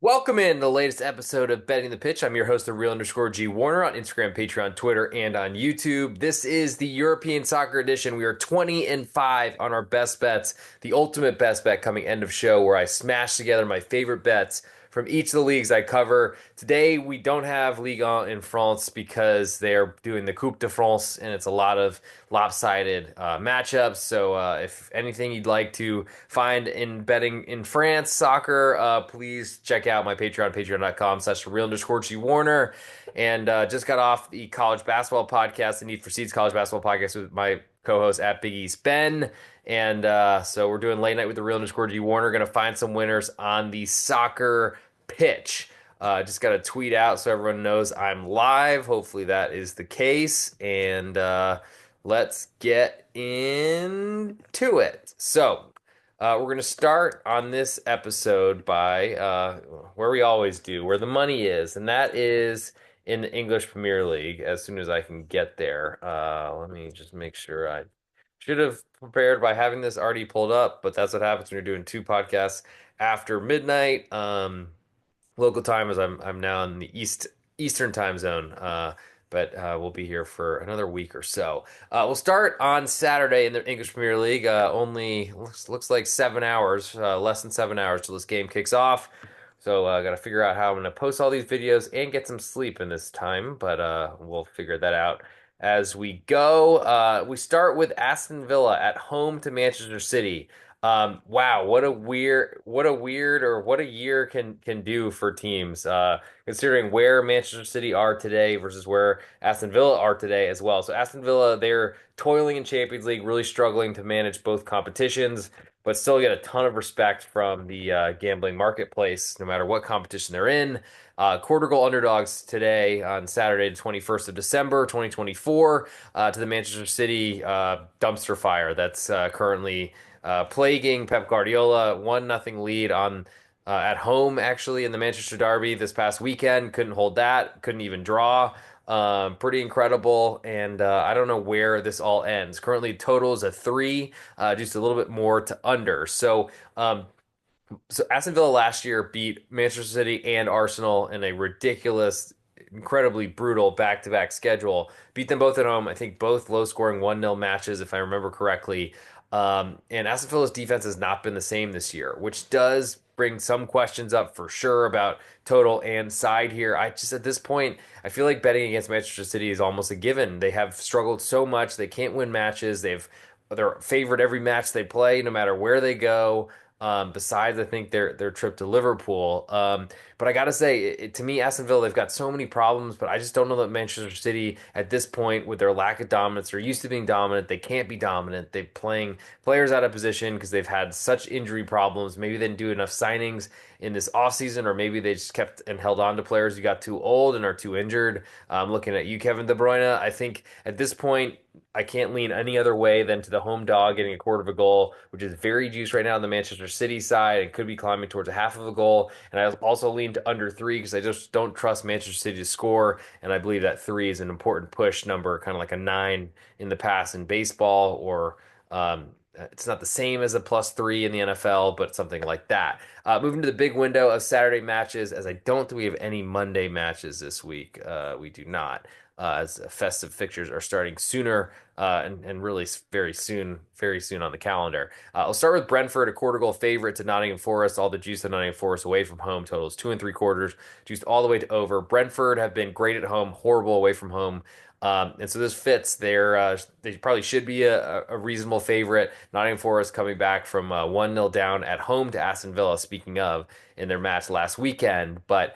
Welcome in the latest episode of Betting the Pitch. I'm your host, the real underscore G Warner on Instagram, Patreon, Twitter, and on YouTube. This is the European Soccer Edition. We are 20-5 on our best bets, the ultimate best bet coming end of show, where I smash together my favorite bets from each of the leagues I cover. Today, we don't have Liga in France because they're doing the Coupe de France, and it's a lot of lopsided matchups. So, if anything you'd like to find in betting in France soccer, please check out my Patreon, patreon.com/real_G Warner. And just got off the college basketball podcast, the Need for Seeds college basketball podcast with my co-host at Big East Ben. And so we're doing late night with the real_G Warner. Going to find some winners on the soccer pitch. Just got to tweet out so everyone knows I'm live. Hopefully that is the case. And let's get into it. So we're going to start on this episode by where we always do, where the money is, and that is in the English Premier League. As soon as I can get there, let me just make sure I should have prepared by having this already pulled up, but that's what happens when you're doing two podcasts after midnight. Local time is I'm now in the Eastern time zone. But we'll be here for another week or so. We'll start on Saturday in the English Premier League. Only looks like 7 hours, less than 7 hours till this game kicks off. So I got to figure out how I'm going to post all these videos and get some sleep in this time. But we'll figure that out as we go. We start with Aston Villa at home to Manchester City. Wow, what a weird, or what a year can do for teams. Considering where Manchester City are today versus where Aston Villa are today as well. So Aston Villa, they're toiling in Champions League, really struggling to manage both competitions, but still get a ton of respect from the gambling marketplace, no matter what competition they're in. Quarter goal underdogs today on Saturday, the 21st of December, 2024, to the Manchester City dumpster fire that's currently plaguing Pep Guardiola. 1-0 lead on at home, actually, in the Manchester Derby this past weekend. Couldn't hold that, couldn't even draw. Pretty incredible, and I don't know where this all ends. Currently, total is a 3, just a little bit more to under. So Aston Villa last year beat Manchester City and Arsenal in a ridiculous, incredibly brutal back-to-back schedule. Beat them both at home. I think both low-scoring 1-0 matches, if I remember correctly. And Aston Villa's defense has not been the same this year, which does bring some questions up for sure about total and side here. I just, at this point, I feel like betting against Manchester City is almost a given. They have struggled so much. They can't win matches. They're favored every match they play, no matter where they go. Besides, I think their trip to Liverpool. But I gotta say, to me, Aston Villa, they've got so many problems, but I just don't know that Manchester City at this point, with their lack of dominance, they're used to being dominant. They can't be dominant. They're playing players out of position because they've had such injury problems. Maybe they didn't do enough signings in this offseason, or maybe they just kept and held on to players who got too old and are too injured. Looking at you, Kevin De Bruyne, I think at this point, I can't lean any other way than to the home dog getting a quarter of a goal, which is very juiced right now on the Manchester City side and could be climbing towards a half of a goal. And I also lean to under 3 because I just don't trust Manchester City to score. And I believe that 3 is an important push number, kind of like a 9 in the past in baseball, or it's not the same as a +3 in the NFL, but something like that. Moving to the big window of Saturday matches, as I don't think we have any Monday matches this week. We do not, as festive fixtures are starting sooner and really very soon on the calendar. I'll start with Brentford, a quarter goal favorite to Nottingham Forest. All the juice to Nottingham Forest away from home totals 2 3/4, juiced all the way to over. Brentford have been great at home, horrible away from home. And so this fits. They probably should be a reasonable favorite. Nottingham Forest coming back from 1-0 down at home to Aston Villa, speaking of, in their match last weekend. But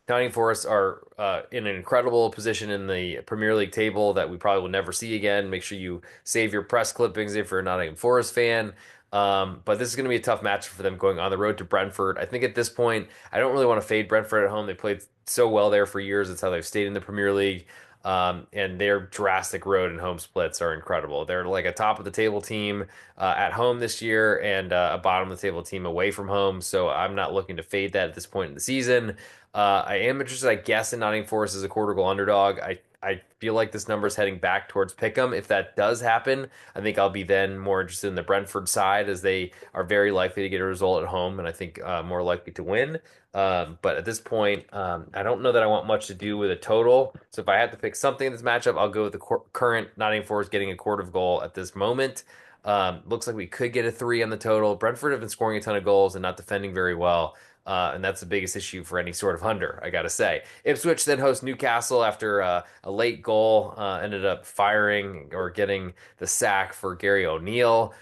Nottingham Forest are in an incredible position in the Premier League table that we probably will never see again. Make sure you save your press clippings if you're a Nottingham Forest fan. But this is going to be a tough match for them going on the road to Brentford. I think at this point, I don't really want to fade Brentford at home. They played so well there for years. It's how they've stayed in the Premier League. And their drastic road and home splits are incredible. They're like a top of the table team at home this year, and a bottom of the table team away from home. So I'm not looking to fade that at this point in the season. I am interested, I guess, in Nottingham Forest as a quarter goal underdog. I feel like this number is heading back towards Pick'em. If that does happen, I think I'll be then more interested in the Brentford side as they are very likely to get a result at home and I think more likely to win. But at this point, I don't know that I want much to do with a total. So if I had to pick something in this matchup, I'll go with the current Nottingham Forest getting a quarter of goal at this moment. Looks like we could get a three on the total. Brentford have been scoring a ton of goals and not defending very well. And that's the biggest issue for any sort of under, I got to say. Ipswich then hosts Newcastle after a late goal, ended up firing or getting the sack for Gary O'Neill.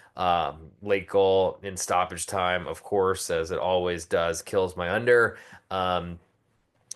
Late goal in stoppage time, of course, as it always does, kills my under. Um,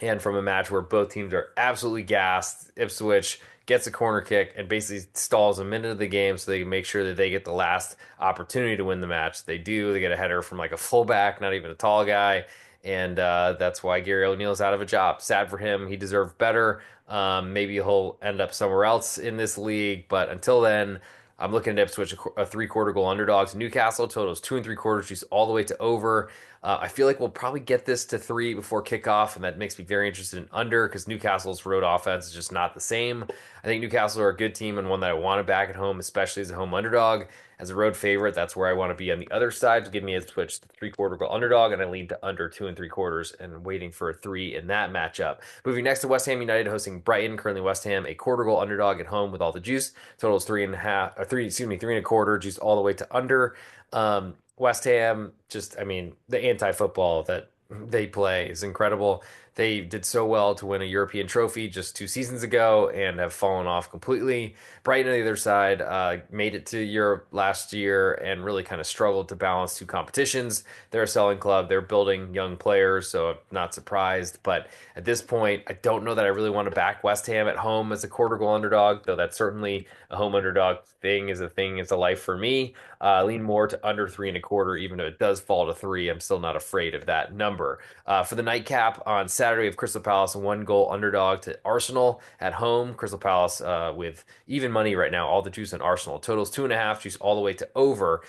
and from a match where both teams are absolutely gassed, Ipswich gets a corner kick and basically stalls a minute of the game so they can make sure that they get the last opportunity to win the match. They do. They get a header from like a fullback, not even a tall guy. And that's why Gary O'Neill's out of a job. Sad for him. He deserved better. Maybe he'll end up somewhere else in this league. But until then, I'm looking at Ipswich, a three-quarter goal underdogs. Newcastle totals 2 3/4, juice all the way to over. I feel like we'll probably get this to three before kickoff, and that makes me very interested in under because Newcastle's road offense is just not the same. I think Newcastle are a good team and one that I want to back at home, especially as a home underdog. As a road favorite, that's where I want to be on the other side. To give me a switch to three-quarter goal underdog, and I lean to under 2 3/4 and waiting for a three in that matchup. Moving next to West Ham United hosting Brighton. Currently, West Ham a quarter goal underdog at home with all the juice. Totals 3.5, excuse me, 3 1/4, juice all the way to under. West Ham, just, I mean, the anti-football that they play is incredible. They did so well to win a European trophy just 2 seasons ago and have fallen off completely. Brighton on the other side made it to Europe last year and really kind of struggled to balance two competitions. They're a selling club. They're building young players, so I'm not surprised. But at this point, I don't know that I really want to back West Ham at home as a quarter goal underdog, though that's certainly a home underdog thing is a life for me. Lean more to under 3 1/4, even if it does fall to three. I'm still not afraid of that number. For the nightcap on Saturday, we have Crystal Palace, a 1 goal underdog to Arsenal at home. Crystal Palace with even money right now, all the juice on Arsenal. Totals 2.5, juice all the way to over.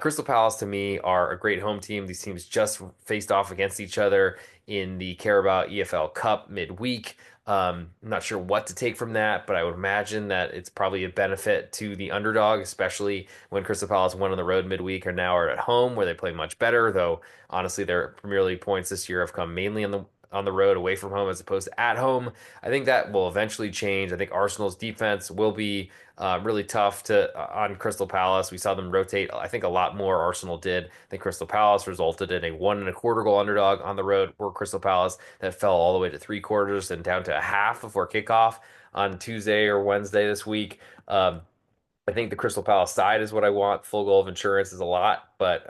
Crystal Palace to me are a great home team. These teams just faced off against each other in the Carabao EFL Cup midweek. I'm not sure what to take from that, but I would imagine that it's probably a benefit to the underdog, especially when Crystal Palace went on the road midweek or now are at home where they play much better, though honestly their Premier League points this year have come mainly on the road away from home as opposed to at home. I think that will eventually change. I think Arsenal's defense will be really tough to on Crystal Palace. We saw them rotate, I think, a lot more. Arsenal did. I think Crystal Palace resulted in a 1 1/4 goal underdog on the road for Crystal Palace that fell all the way to 3 quarters and down to a half before kickoff on Tuesday or Wednesday this week. I think the Crystal Palace side is what I want. Full goal of insurance is a lot, but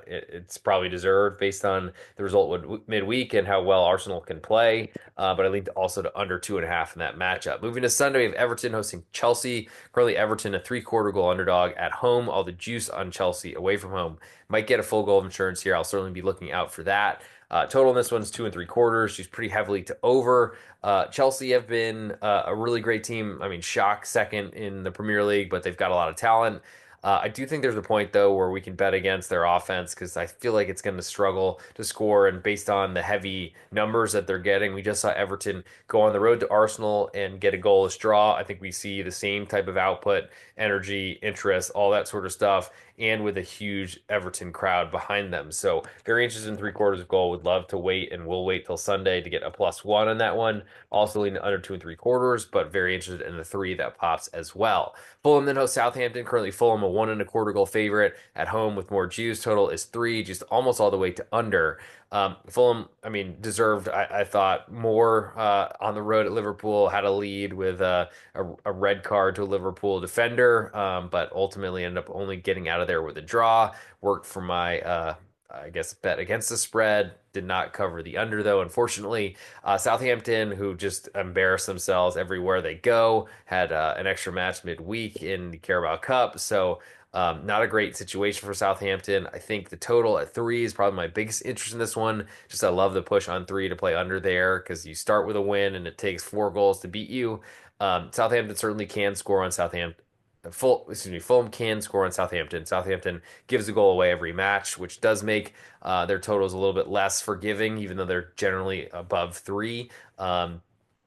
it's probably deserved based on the result midweek and how well Arsenal can play. But I lean also to under 2.5 in that matchup. Moving to Sunday, we have Everton hosting Chelsea. Currently, Everton a three-quarter goal underdog at home. All the juice on Chelsea away from home. Might get a full goal of insurance here. I'll certainly be looking out for that. Total in this one's 2 3/4. She's pretty heavily to over. Chelsea have been a really great team. I mean, shock second in the Premier League, but they've got a lot of talent. I do think there's a point though where we can bet against their offense because I feel like it's going to struggle to score. And based on the heavy numbers that they're getting, we just saw Everton go on the road to Arsenal and get a goalless draw. I think we see the same type of output, energy, interest, all that sort of stuff, and with a huge Everton crowd behind them. So very interested in 3 quarters of goal. Would love to wait, and we'll wait till Sunday to get a +1 on that one. Also leaning under 2 3/4, but very interested in the three that pops as well. Fulham then hosts Southampton. Currently, Fulham a 1 1/4 goal favorite at home with more juice. Total is three, just almost all the way to under. Fulham, I mean, deserved, I thought, more on the road at Liverpool. Had a lead with a red card to a Liverpool defender, but ultimately ended up only getting out of there with a draw. Worked for my I guess bet against the spread. Did not cover the under though, unfortunately. Southampton, who just embarrass themselves everywhere they go, had an extra match midweek in the Carabao Cup. So not a great situation for Southampton. I think the total at three is probably my biggest interest in this one. Just I love the push on three to play under there because you start with a win and it takes 4 goals to beat you. Southampton certainly can score on Southampton. Fulham can score on Southampton. Southampton gives a goal away every match, which does make their totals a little bit less forgiving, even though they're generally above three.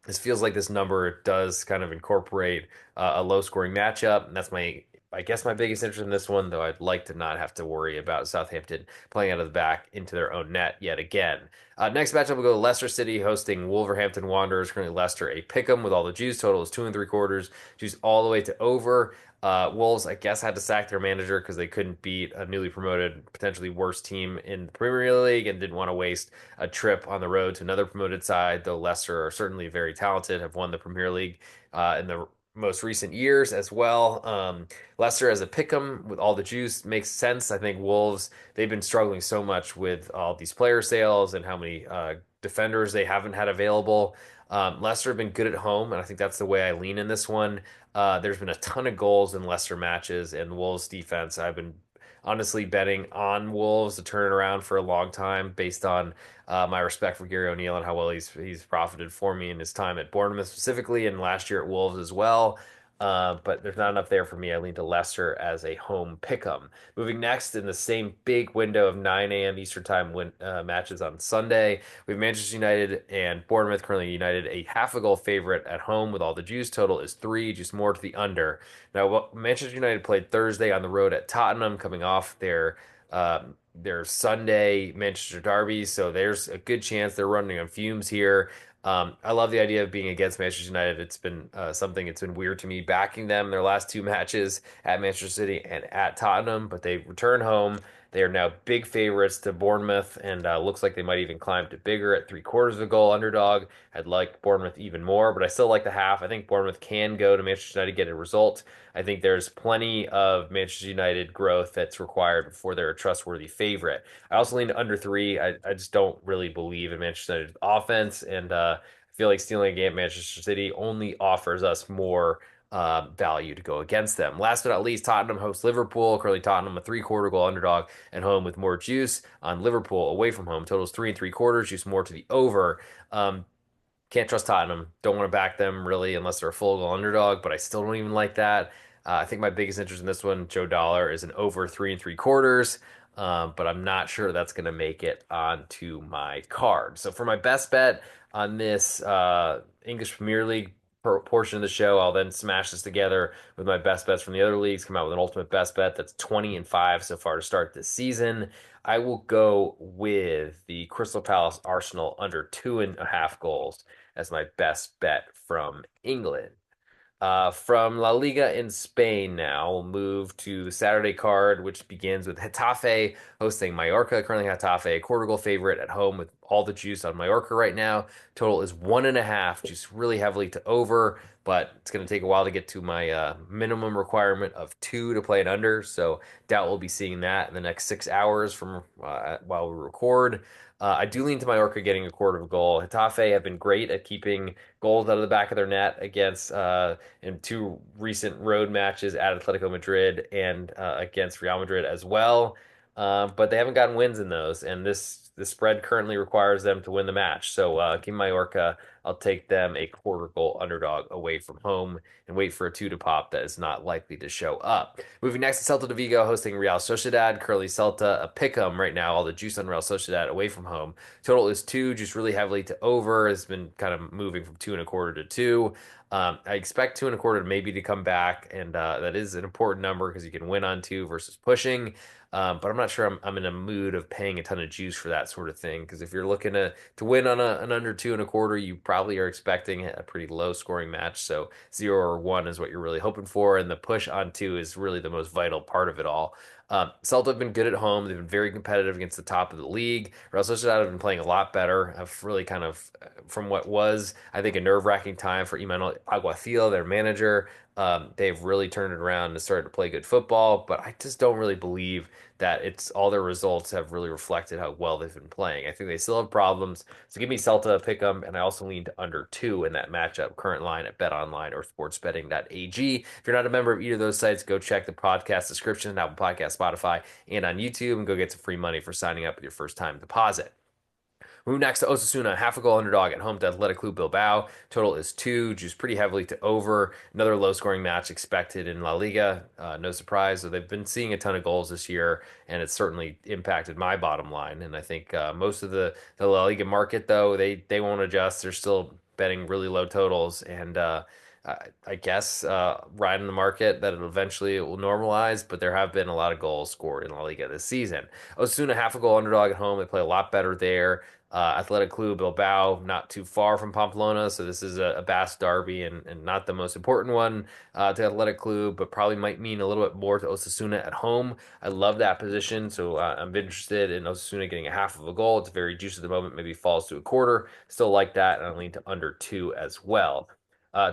This feels like this number does kind of incorporate a low scoring matchup, and that's I guess my biggest interest in this one, though I'd like to not have to worry about Southampton playing out of the back into their own net yet again. Next matchup, we'll go to Leicester City hosting Wolverhampton Wanderers. Currently, Leicester a pick 'em with all the juice. Total is 2 and 3/4. Juice all the way to over. Wolves, I guess, had to sack their manager because they couldn't beat a newly promoted, potentially worse team in the Premier League and didn't want to waste a trip on the road to another promoted side, though Leicester are certainly very talented, have won the Premier League in the most recent years as well. Leicester as a pick 'em with all the juice makes sense. I think Wolves, they've been struggling so much with all these player sales and how many defenders they haven't had available. Leicester have been good at home, and I think that's the way I lean in this one. There's been a ton of goals in Leicester matches, and Wolves defense, I've been honestly betting on Wolves to turn it around for a long time based on my respect for Gary O'Neill and how well he's profited for me in his time at Bournemouth specifically and last year at Wolves as well. But there's not enough there for me. I lean to Leicester as a home pick 'em. Moving next in the same big window of 9 a.m. Eastern time matches on Sunday, we have Manchester United and Bournemouth. Currently, United a half a goal favorite at home with all the juice. Total is 3, just more to the under. Now, Manchester United played Thursday on the road at Tottenham, coming off their Sunday Manchester derby. So there's a good chance they're running on fumes here. I love the idea of being against Manchester United. It's been something it's been weird to me backing them in their last two matches at Manchester City and at Tottenham, but they return home. They are now big favorites to Bournemouth, and looks like they might even climb to bigger at 3/4 of a goal underdog. I'd like Bournemouth even more, but I still like the half. I think Bournemouth can go to Manchester United, get a result. I think there's plenty of Manchester United growth that's required before they're a trustworthy favorite. I also lean to under 3. I just don't really believe in Manchester United's offense, and I feel like stealing a game at Manchester City only offers us more value to go against them. Last but not least, Tottenham hosts Liverpool. Currently, Tottenham a 3/4 goal underdog at home with more juice on Liverpool away from home. Totals 3 and 3/4, juice more to the over. Um, can't trust Tottenham. Don't want to back them really unless they're a full goal underdog, but I still don't even like that. I think my biggest interest in this one, Joe Dollar, is an over 3 and 3/4. But I'm not sure that's going to make it onto my card. So for my best bet on this English Premier League portion of the show, I'll then smash this together with my best bets from the other leagues, come out with an ultimate best bet that's 20 and 5 so far to start this season. I will go with the Crystal Palace Arsenal under 2.5 goals as my best bet from England. From La Liga in Spain now, we'll move to the Saturday card, which begins with Getafe hosting Mallorca. Currently, Getafe, a quarter goal favorite at home with all the juice on Mallorca right now. Total is 1.5, juice really heavily to over, but it's going to take a while to get to my minimum requirement of 2 to play it under. So, doubt we'll be seeing that in the next 6 hours from while we record. I do lean to Mallorca getting a quarter of a goal. Getafe have been great at keeping goals out of the back of their net against in two recent road matches at Atletico Madrid and against Real Madrid as well. But they haven't gotten wins in those, and this spread currently requires them to win the match. So give Mallorca. I'll take them a quarter goal underdog away from home and wait for a 2 to pop that is not likely to show up. Moving next to Celta de Vigo hosting Real Sociedad. Currently Celta a pick 'em right now. All the juice on Real Sociedad away from home. Total is 2, just really heavily to over. Has been kind of moving from 2.25 to 2. I expect 2.25 maybe to come back, and that is an important number because you can win on 2 versus pushing. But I'm not sure I'm in a mood of paying a ton of juice for that sort of thing. Because if you're looking to win on an under 2.25, you probably are expecting a pretty low scoring match. So 0 or 1 is what you're really hoping for, and the push on 2 is really the most vital part of it all. Celta have been good at home. They've been very competitive against the top of the league. Real Sociedad have been playing a lot better. Have really kind of, from what was, I think, a nerve-wracking time for Imanol Alguacil, their manager. They've really turned it around and started to play good football, but I just don't really believe that it's all their results have really reflected how well they've been playing. I think they still have problems. So give me Celta pick 'em, and I also lean to under 2 in that matchup. Current line at BetOnline or Sportsbetting.ag. If you're not a member of either of those sites, go check the podcast description, Apple Podcast, Spotify, and on YouTube, and go get some free money for signing up with your first time deposit. Move next to Osasuna, half a goal underdog at home to Athletic Club Bilbao. Total is 2, juice pretty heavily to over. Another low scoring match expected in La Liga. No surprise. So they've been seeing a ton of goals this year, and it's certainly impacted my bottom line. And I think most of the La Liga market, though, they won't adjust. They're still betting really low totals, and I guess riding the market that it will normalize, but there have been a lot of goals scored in La Liga this season. Osasuna half a goal underdog at home. They play a lot better there. Athletic Club Bilbao, not too far from Pamplona, so this is a Basque derby and not the most important one to Athletic Club, but probably might mean a little bit more to Osasuna at home. I love that position, so I'm interested in Osasuna getting a half of a goal. It's very juicy at the moment, maybe falls to a quarter. Still like that, and I lean to under two as well.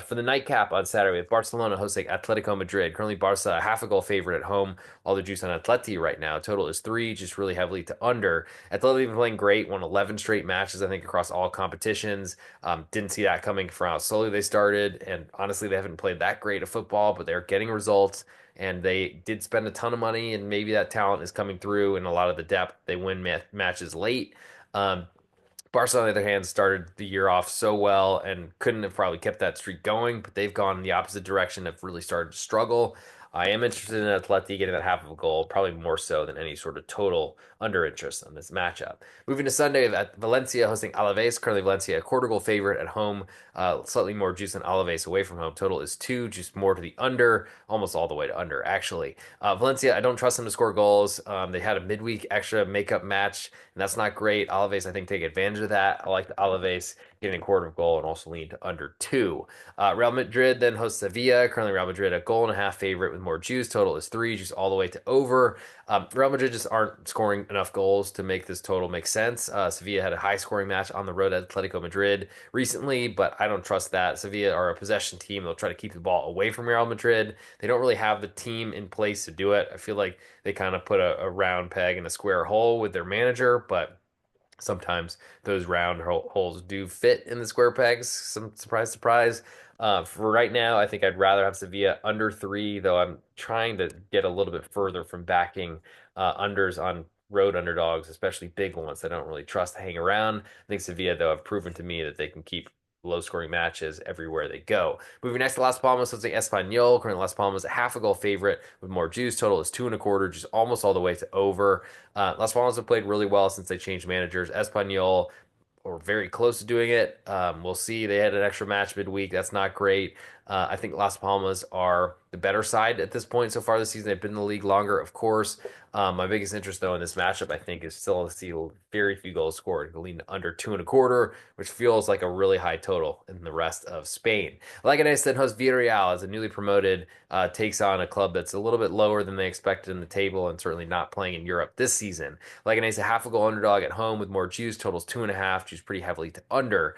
For the nightcap on Saturday, with Barcelona hosting Atletico Madrid. Currently, Barca a half a goal favorite at home. All the juice on Atleti right now. Total is three, just really heavily to under. Atleti been playing great, won 11 straight matches, I think, across all competitions. Didn't see that coming from how slowly they started, and honestly, they haven't played that great of football, but they're getting results. And they did spend a ton of money, and maybe that talent is coming through in a lot of the depth. They win matches late. Um, Barca, on the other hand, started the year off so well and couldn't have probably kept that streak going, but they've gone in the opposite direction, have really started to struggle. I am interested in Atleti getting that half of a goal, probably more so than any sort of total under interest on this matchup. Moving to Sunday, at Valencia hosting Alaves. Currently, Valencia a quarter goal favorite at home, slightly more juice than Alaves away from home. Total is two, juice more to the under, almost all the way to under, actually. Valencia, I don't trust them to score goals. They had a midweek extra makeup match, and that's not great. Alaves, I think, take advantage of that. I like the Alaves getting a quarter of goal and also lean to under two. Real Madrid then hosts Sevilla. Currently, Real Madrid a goal and a half favorite with more juice. Total is three, juice all the way to over. Real Madrid just aren't scoring enough goals to make this total make sense. Sevilla had a high scoring match on the road at Atletico Madrid recently, but I don't trust that. Sevilla are a possession team. They'll try to keep the ball away from Real Madrid. They don't really have the team in place to do it. I feel like they kind of put a round peg in a square hole with their manager, but sometimes those round holes do fit in the square pegs. Some surprise, surprise. For right now, I think I'd rather have Sevilla under three, though I'm trying to get a little bit further from backing unders on road underdogs, especially big ones that I don't really trust to hang around. I think Sevilla, though, have proven to me that they can keep low scoring matches everywhere they go. Moving next to Las Palmas, hosting Espanyol. Currently, Las Palmas a half a goal favorite with more juice. Total is two and a quarter, just almost all the way to over. Las Palmas have played really well since they changed managers. Espanyol or very close to doing it. We'll see. They had an extra match midweek. That's not great. I think Las Palmas are the better side at this point so far this season. They've been in the league longer, of course. My biggest interest, though, in this matchup, I think, is still to see very few goals scored. Lean under two and a quarter, which feels like a really high total in the rest of Spain. Leganes then hosts Villarreal as a newly promoted takes on a club that's a little bit lower than they expected in the table and certainly not playing in Europe this season. Leganes a half a goal underdog at home with more juice, totals two and a half, juice pretty heavily to under.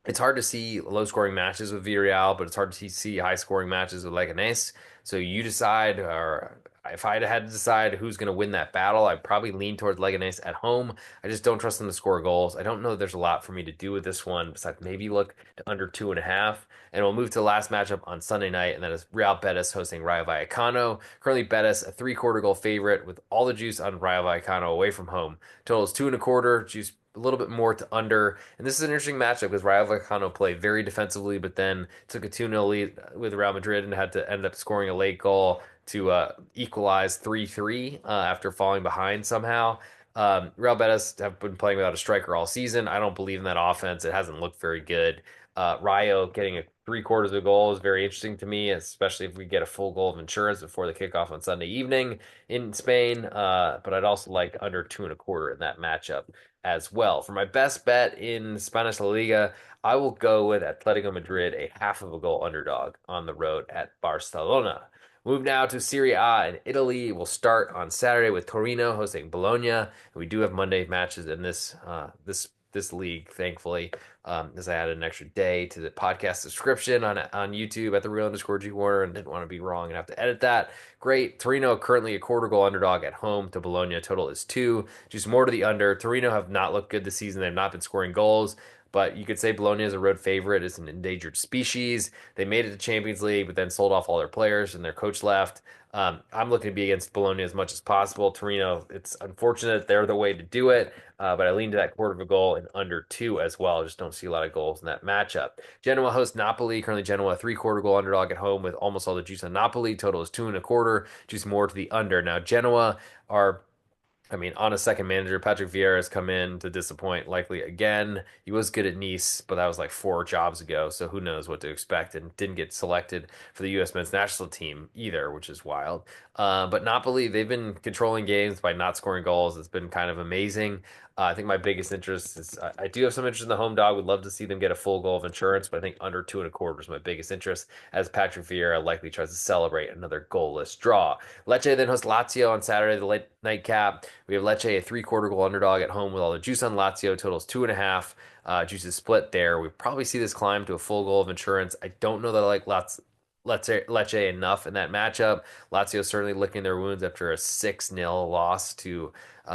It's hard to see low scoring matches with Villarreal, but it's hard to see high scoring matches with Leganés. So you decide, or if I had to decide who's going to win that battle, I'd probably lean towards Leganés at home. I just don't trust them to score goals. I don't know that there's a lot for me to do with this one besides maybe look to under two and a half. And we'll move to the last matchup on Sunday night, and that is Real Betis hosting Rayo Vallecano. Currently, Betis a three-quarter goal favorite with all the juice on Rayo Vallecano away from home. Total is two and a quarter, juice a little bit more to under. And this is an interesting matchup because Rayo Vallecano played very defensively, but then took a 2-0 lead with Real Madrid and had to end up scoring a late goal to equalize 3-3 after falling behind somehow. Real Betis have been playing without a striker all season. I don't believe in that offense. It hasn't looked very good. Rayo getting a three-quarters of a goal is very interesting to me, especially if we get a full goal of insurance before the kickoff on Sunday evening in Spain. But I'd also like under two and a quarter in that matchup as well. For my best bet in Spanish La Liga, I will go with Atletico Madrid, a half of a goal underdog on the road at Barcelona. Move now to Serie A in Italy. We'll start on Saturday with Torino hosting Bologna. We do have Monday matches in this league, thankfully, as I added an extra day to the podcast description on YouTube at the real underscore G Warner and didn't want to be wrong and have to edit that. Great. Torino currently a quarter goal underdog at home to Bologna. Total is two. Just more to the under. Torino have not looked good this season. They've not been scoring goals. But you could say Bologna is a road favorite. It's an endangered species. They made it to Champions League, but then sold off all their players and their coach left. I'm looking to be against Bologna as much as possible. Torino, it's unfortunate they're the way to do it, but I lean to that quarter of a goal and under two as well. Just don't see a lot of goals in that matchup. Genoa hosts Napoli. Currently, Genoa a three-quarter goal underdog at home with almost all the juice on Napoli. Total is two and a quarter, juice more to the under. Now, Genoa are I mean, on a second manager, Patrick Vieira has come in to disappoint likely again. He was good at Nice, but that was like 4 jobs ago, so who knows what to expect, and didn't get selected for the U.S. men's national team either, which is wild. But Napoli, they've been controlling games by not scoring goals. It's been kind of amazing. I think my biggest interest is I do have some interest in the home dog. Would love to see them get a full goal of insurance, but I think under 2.25 is my biggest interest, as Patrick Vieira likely tries to celebrate another goalless draw. Lecce then hosts Lazio on Saturday, the late nightcap. We have Lecce, a three-quarter goal underdog at home with all the juice on Lazio. Totals 2.5. Juice is split there. We probably see this climb to a full goal of insurance. I don't know that I like Lecce enough in that matchup. Lazio certainly licking their wounds after a 6-0 loss to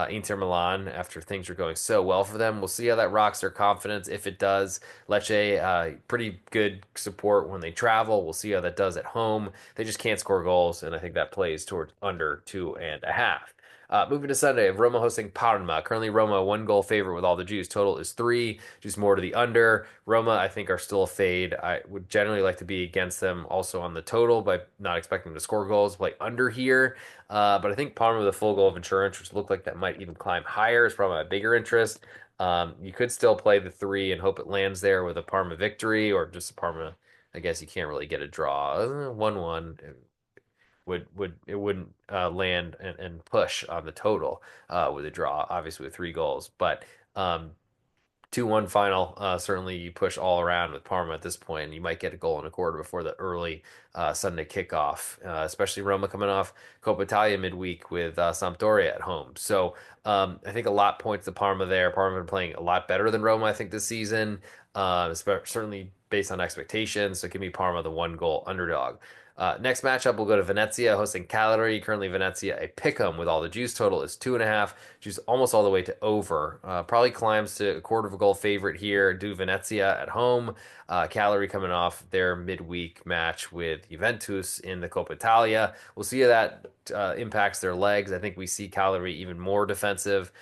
Inter Milan after things were going so well for them. We'll see how that rocks their confidence. If it does, Lecce, pretty good support when they travel. We'll see how that does at home. They just can't score goals, and I think that plays towards under 2.5. Moving to Sunday, of Roma hosting Parma. Currently, Roma 1 goal favorite with all the juice. Total is 3, just more to the under. Roma, I think, are still a fade. I would generally like to be against them also on the total by not expecting them to score goals. Play under here. But I think Parma with a full goal of insurance, which looked like that might even climb higher, is probably my bigger interest. You could still play the 3 and hope it lands there with a Parma victory, or just a Parma. I guess you can't really get a draw. 1-1 would it wouldn't land and push on the total with a draw, obviously with 3 goals. But 2-1 final. Certainly, you push all around with Parma at this point, and you might get a goal and a quarter before the early Sunday kickoff, especially Roma coming off Coppa Italia midweek with Sampdoria at home. So I think a lot points to Parma there. Parma have been playing a lot better than Roma, I think, this season, certainly based on expectations. So give me Parma, the 1 goal underdog. Next matchup, we'll go to Venezia hosting Cagliari. Currently, Venezia a pick 'em with all the juice. Total is 2.5. Juice almost all the way to over. Probably climbs to a quarter of a goal favorite here. Do Venezia at home. Cagliari coming off their midweek match with Juventus in the Coppa Italia. We'll see how that impacts their legs. I think we see Cagliari even more defensive,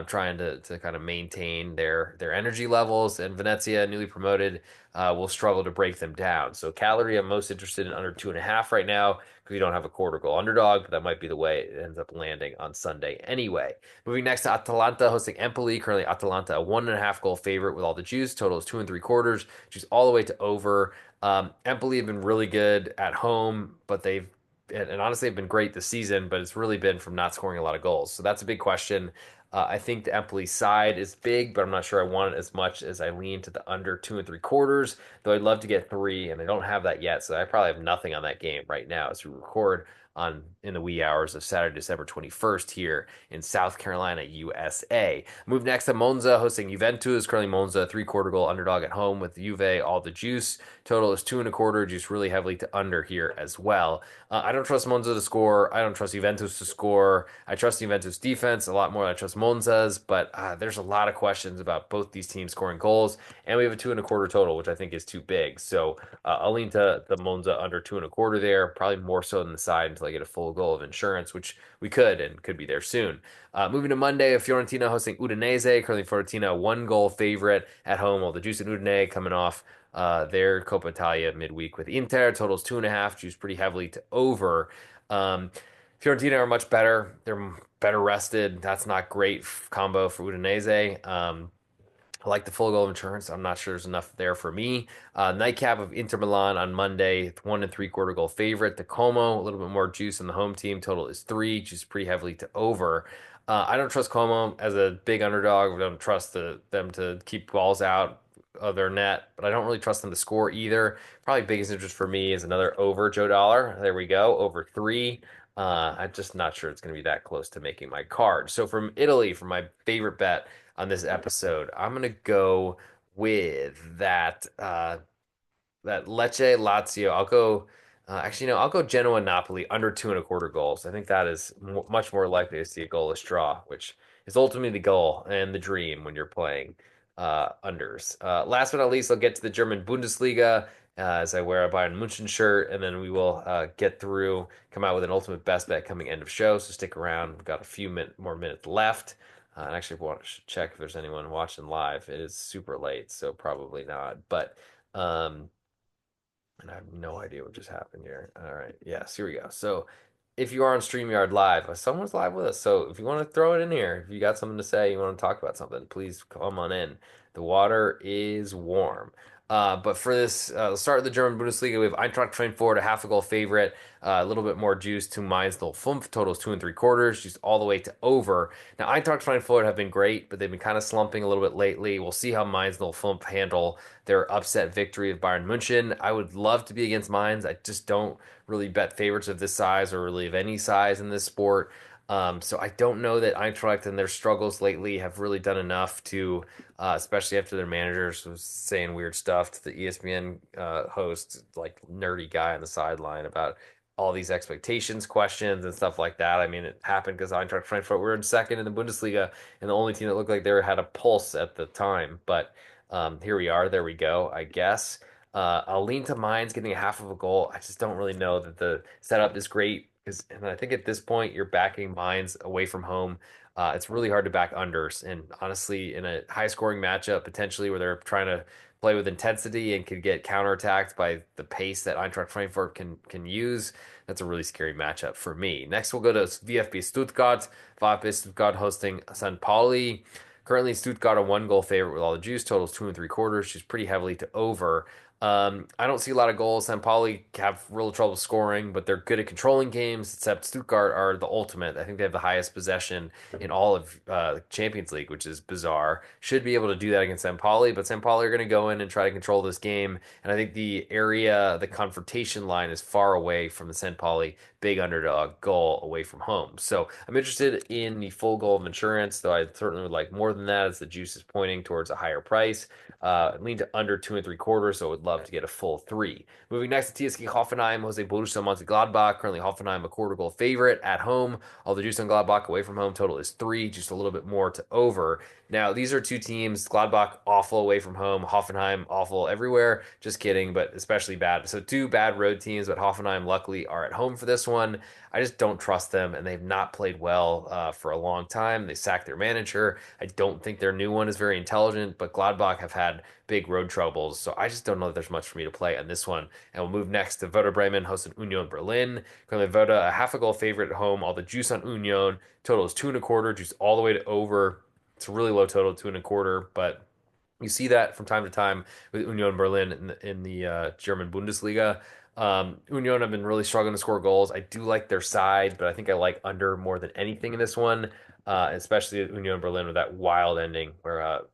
trying to kind of maintain their energy levels. And Venezia, newly promoted, will struggle to break them down. So Cagliari, I'm most interested in under 2.5 right now because you don't have a quarter goal underdog, but that might be the way it ends up landing on Sunday anyway. Moving next to Atalanta hosting Empoli. Currently, Atalanta a 1.5 goal favorite with all the juice. Total is 2.75. Juice all the way to over. Empoli have been really good at home, but they've and honestly have been great this season, but it's really been from not scoring a lot of goals. So that's a big question. I think the Empoli side is big, but I'm not sure I want it as much as I lean to the under 2.75. Though I'd love to get 3, and I don't have that yet, so I probably have nothing on that game right now as we record on in the wee hours of Saturday, December 21st here in South Carolina, USA. Move next to Monza hosting Juventus. Currently Monza 3/4 goal underdog at home with Juve all the juice. Total is 2.25. Juice really heavily to under here as well. I don't trust Monza to score. I don't trust Juventus to score. I trust Juventus defense a lot more than I trust Monza's, but there's a lot of questions about both these teams scoring goals, and we have a 2.25 total, which I think is too big. So I'll lean to the Monza under 2.25 there, probably more so than the side until I get a full goal of insurance, which we could and could be there soon. Moving to Monday, Fiorentina hosting Udinese. Currently, Fiorentina 1 goal favorite at home. While the Juice and Udinese coming off their Coppa Italia midweek with Inter. Totals 2.5. Juice pretty heavily to over. Um, Fiorentina are much better. They're better rested. That's not great combo for Udinese. I like the full goal of insurance. I'm not sure there's enough there for me. Nightcap of Inter Milan on Monday, 1 3/4 goal favorite. The Como, a little bit more juice on the home team. Total is 3, juice pretty heavily to over. I don't trust Como as a big underdog. I don't trust them to keep balls out of their net, but I don't really trust them to score either. Probably biggest interest for me is another over Joe Dollar. There we go, over 3. I'm just not sure it's going to be that close to making my card. So from Italy, for my favorite bet on this episode, I'm gonna go with that Lecce Lazio. I'll go. Actually, no, I'll go Genoa Napoli under 2.25 goals. I think that is much more likely to see a goalless draw, which is ultimately the goal and the dream when you're playing unders. Last but not least, I'll get to the German Bundesliga as I wear a Bayern Munchen shirt, and then we will get through, come out with an ultimate best bet coming end of show. So stick around. We've got a few more minutes left. And actually, I want to check if there's anyone watching live. It is super late, so probably not. But and I have no idea what just happened here. All right, yes, here we go. So if you are on StreamYard Live, someone's live with us. So if you want to throw it in here, if you got something to say, you want to talk about something, please come on in. The water is warm. But for this, the start of the German Bundesliga, we have Eintracht Frankfurt, a half a goal favorite, a little bit more juice to Mainz 05. Totals 2 3/4, just all the way to over. Now, Eintracht Frankfurt have been great, but they've been kind of slumping a little bit lately. We'll see how Mainz 05 handle their upset victory of Bayern München. I would love to be against Mainz. I just don't really bet favorites of this size or really of any size in this sport. So I don't know that Eintracht and their struggles lately have really done enough to, especially after their managers was saying weird stuff to the ESPN host, like nerdy guy on the sideline about all these expectations, questions, and stuff like that. I mean, it happened because Eintracht Frankfurt were in second in the Bundesliga and the only team that looked like they had a pulse at the time. But here we are. There we go, I guess. I'll lean to Mainz getting a half of a goal. I just don't really know that the setup is great because, and I think at this point you're backing Mainz away from home. It's really hard to back unders, and honestly, in a high-scoring matchup, potentially where they're trying to play with intensity and could get counterattacked by the pace that Eintracht Frankfurt can use, that's a really scary matchup for me. Next, we'll go to VfB Stuttgart. VfB Stuttgart hosting St. Pauli. Currently, Stuttgart a 1 goal favorite with all the juice. Totals 2 3/4. She's pretty heavily to over. I don't see a lot of goals. St. Pauli have real trouble scoring, but they're good at controlling games, except Stuttgart are the ultimate. I think they have the highest possession in all of Champions League, which is bizarre. Should be able to do that against St. Pauli, but St. Pauli are going to go in and try to control this game. And I think the area, the confrontation line is far away from the St. Pauli big underdog goal away from home. So I'm interested in the full goal of insurance, though I certainly would like more than that as the juice is pointing towards a higher price. Lean to under 2 3/4, so I would love to get a full three. Moving next to TSG Hoffenheim, Jose Borussia Mönchengladbach. Currently Hoffenheim a quarter goal favorite at home. All the juice on Gladbach away from home total is 3, just a little bit more to over. Now these are two teams. Gladbach awful away from home. Hoffenheim awful everywhere. Just kidding, but especially bad. So two bad road teams, but Hoffenheim luckily are at home for this one. I just don't trust them, and they've not played well for a long time. They sacked their manager. I don't think their new one is very intelligent, but Gladbach have had big road troubles, so I just don't know that there's much for me to play on this one. And we'll move next to Werder Bremen hosting Union Berlin. Currently, Werder a half a goal favorite at home. All the juice on Union. Total is 2 1/4, juice all the way to over. It's a really low total, 2 1/4, but you see that from time to time with Union Berlin in the German Bundesliga. Union have been really struggling to score goals. I do like their side, but I think I like under more than anything in this one, especially Union Berlin with that wild ending where a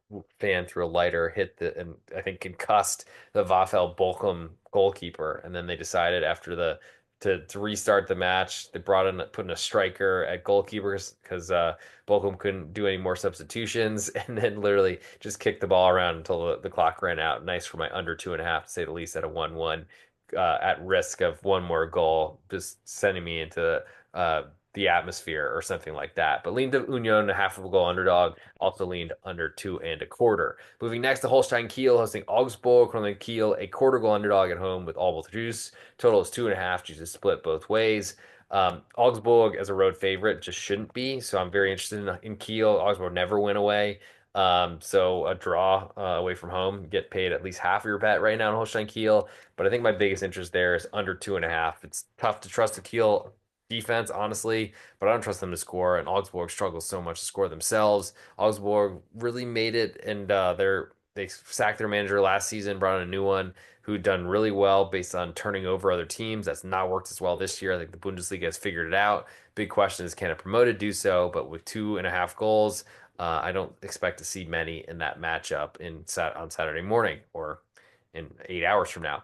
fan threw a lighter, hit the, and I think concussed the Wafel Bochum goalkeeper. And then they decided after to restart the match, they put in a striker at goalkeepers because Bochum couldn't do any more substitutions, and then literally just kicked the ball around until the clock ran out. Nice for my under 2.5, to say the least, at a 1-1, at risk of one more goal, just sending me into the atmosphere or something like that. But leaned to Union, a half of a goal underdog. Also leaned under 2 1/4. Moving next to Holstein Kiel hosting Augsburg. Currently Kiel a quarter goal underdog at home with all both juice. Total is 2.5. Juice is split both ways. Augsburg as a road favorite just shouldn't be. So I'm very interested in Kiel. Augsburg never win away. So a draw away from home, get paid at least half of your bet right now in Holstein Kiel. But I think my biggest interest there is under 2.5. It's tough to trust the Kiel defense, honestly, but I don't trust them to score. And Augsburg struggles so much to score themselves. Augsburg really made it, and they sacked their manager last season, brought in a new one who'd done really well based on turning over other teams. That's not worked as well this year. I think the Bundesliga has figured it out. Big question is, can a promoted do so? But with 2.5 goals, I don't expect to see many in that matchup on Saturday morning or in 8 hours from now.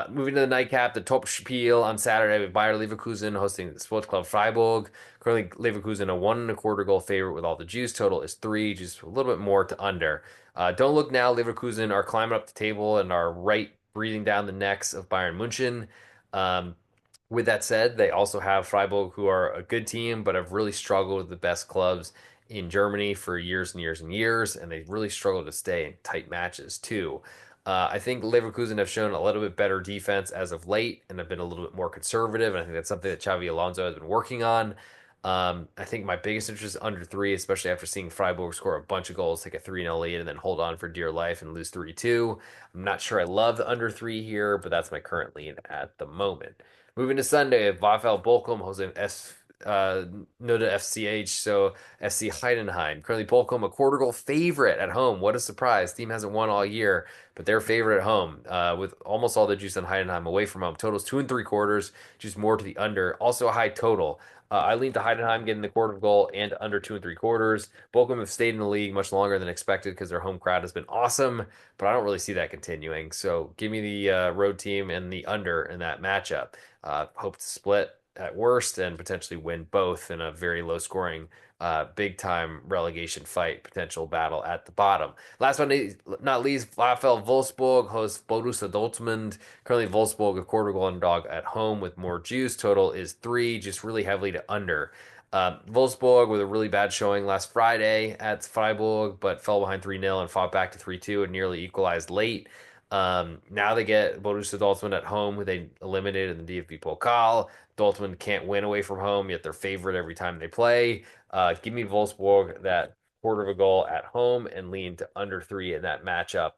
Moving to the nightcap, the Top Spiel on Saturday with Bayer Leverkusen hosting the Sports Club Freiburg. Currently, Leverkusen a 1 1/4 goal favorite with all the juice. Total is 3, just a little bit more to under. Don't look now. Leverkusen are climbing up the table and are right breathing down the necks of Bayern München. Um, with that said, they also have Freiburg, who are a good team, but have really struggled with the best clubs in Germany for years and years and years, and they really struggle to stay in tight matches too. I think Leverkusen have shown a little bit better defense as of late and have been a little bit more conservative, and I think that's something that Xavi Alonso has been working on. I think my biggest interest is under 3, especially after seeing Freiburg score a bunch of goals, take a 3-0 lead, and then hold on for dear life and lose 3-2. I'm not sure I love the under 3 here, but that's my current lean at the moment. Moving to Sunday, VfL Bochum hosting Noda FCH, so SC Heidenheim. Currently, Bochum a quarter goal favorite at home. What a surprise! Team hasn't won all year, but they're favorite at home with almost all the juice on Heidenheim away from home. Totals two and three quarters, juice more to the under. Also a high total. I lean to Heidenheim getting the quarter goal and under two and three quarters. Bochum have stayed in the league much longer than expected because their home crowd has been awesome, but I don't really see that continuing. So give me the road team and the under in that matchup. Hope to split at worst and potentially win both in a very low scoring, big time relegation fight, potential battle at the bottom. Last but not least, VfL Wolfsburg hosts Borussia Dortmund. Currently, Wolfsburg a quarter goal underdog at home with more juice. Total is three, just really heavily to under. Wolfsburg with a really bad showing last Friday at Freiburg, but fell behind 3-0 and fought back to 3-2 and nearly equalized late. Now they get Borussia Dortmund at home, who they eliminated in the DFB Pokal. Dortmund can't win away from home, yet they're favorite every time they play. Give me Wolfsburg that quarter of a goal at home and lean to under three in that matchup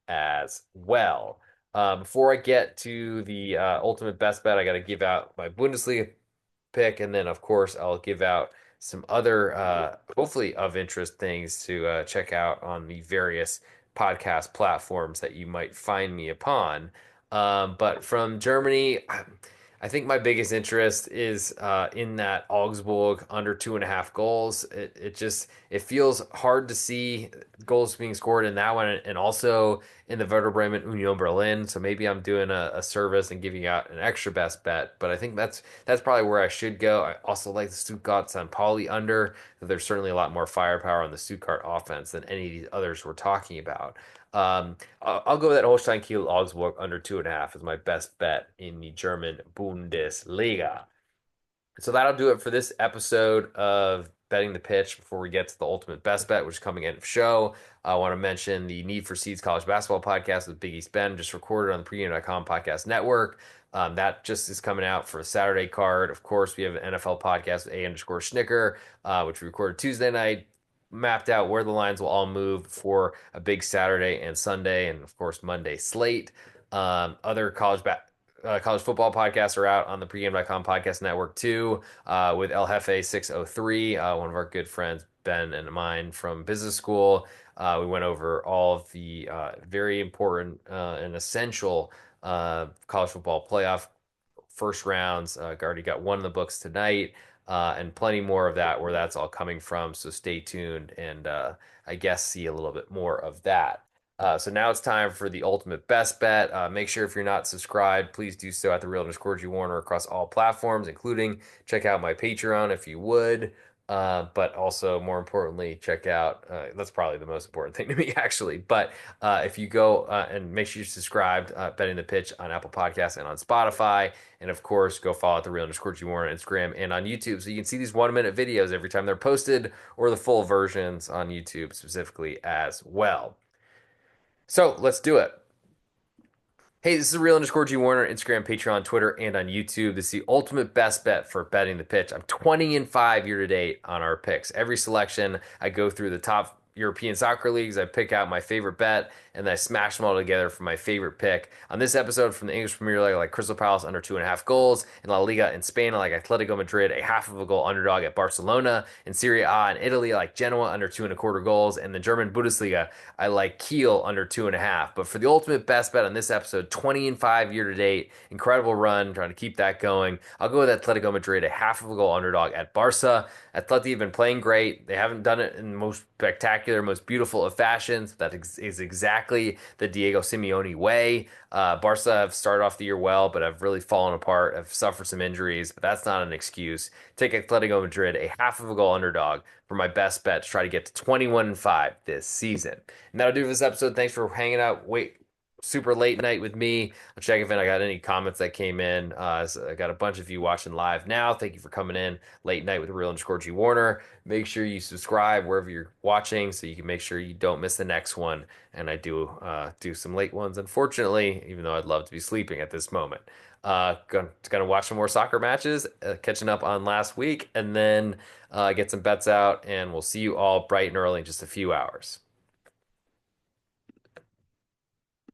as well. Before I get to the ultimate best bet, I got to give out my Bundesliga pick, and then of course I'll give out some other hopefully of interest things to check out on the various podcast platforms that you might find me upon. But from Germany, I think my biggest interest is in that Augsburg under 2.5 goals. It feels hard to see goals being scored in that one, and also in the Werder Bremen Union Berlin. So maybe I'm doing a service and giving out an extra best bet, but I think that's probably where I should go. I also like the Stuttgart St. Pauli under. There's certainly a lot more firepower on the Stuttgart offense than any of these others we're talking about. I'll go with that Holstein Kiel Augsburg under 2.5 as my best bet in the German Bundesliga. So that'll do it for this episode of Betting the Pitch. Before we get to the ultimate best bet, which is coming in the show, I want to mention the Need for Seeds College Basketball podcast with Big East Ben, just recorded on the pregame.com podcast network. That just is coming out for a Saturday card. Of course, we have an NFL podcast with A_Schnicker, which we recorded Tuesday night, mapped out where the lines will all move for a big Saturday and Sunday, and of course Monday slate. Other college football podcasts are out on the pregame.com podcast network too, with El Jefe 603, one of our good friends, Ben and mine from business school. We went over all of the very important and essential college football playoff first rounds. Already got one in the books tonight, and plenty more of that where that's all coming from. So stay tuned and I guess see a little bit more of that. So now it's time for the ultimate best bet. Make sure if you're not subscribed, please do so at the Real_G Warner across all platforms, including check out my Patreon if you would. But also, more importantly, check out that's probably the most important thing to me, actually. But if you go and make sure you're subscribed, Betting the Pitch on Apple Podcasts and on Spotify. And of course, go follow at the Real_G Warner on Instagram and on YouTube so you can see these 1 minute videos every time they're posted, or the full versions on YouTube specifically as well. So let's do it. Hey, this is Real_G Warner, Instagram, Patreon, Twitter, and on YouTube. This is the ultimate best bet for betting the pitch. I'm 20-5 year to date on our picks. Every selection, I go through the top European soccer leagues. I pick out my favorite bet, and then I smash them all together for my favorite pick. On this episode from the English Premier League, I like Crystal Palace under 2.5 goals. In La Liga in Spain, I like Atletico Madrid, a half of a goal underdog at Barcelona. In Serie A in Italy, I like Genoa under 2.25 goals. And the German Bundesliga, I like Kiel under 2.5. But for the ultimate best bet on this episode, 20-5 year to date, incredible run, trying to keep that going. I'll go with Atletico Madrid, a half of a goal underdog at Barca. Atleti have been playing great. They haven't done it in the most spectacular, most beautiful of fashions. That is exactly the Diego Simeone way. Barca have started off the year well, but have really fallen apart, have suffered some injuries, but that's not an excuse. Take Atletico Madrid, a half of a goal underdog, for my best bet to try to get to 21-5 this season. And that'll do for this episode. Thanks for hanging out. Super late night with me. I'll check if I got any comments that came in. So I got a bunch of you watching live now. Thank you for coming in late night with Real_G Warner. Make sure you subscribe wherever you're watching so you can make sure you don't miss the next one. And I do some late ones, unfortunately, even though I'd love to be sleeping at this moment. Gonna watch some more soccer matches, catching up on last week, and then get some bets out, and we'll see you all bright and early in just a few hours.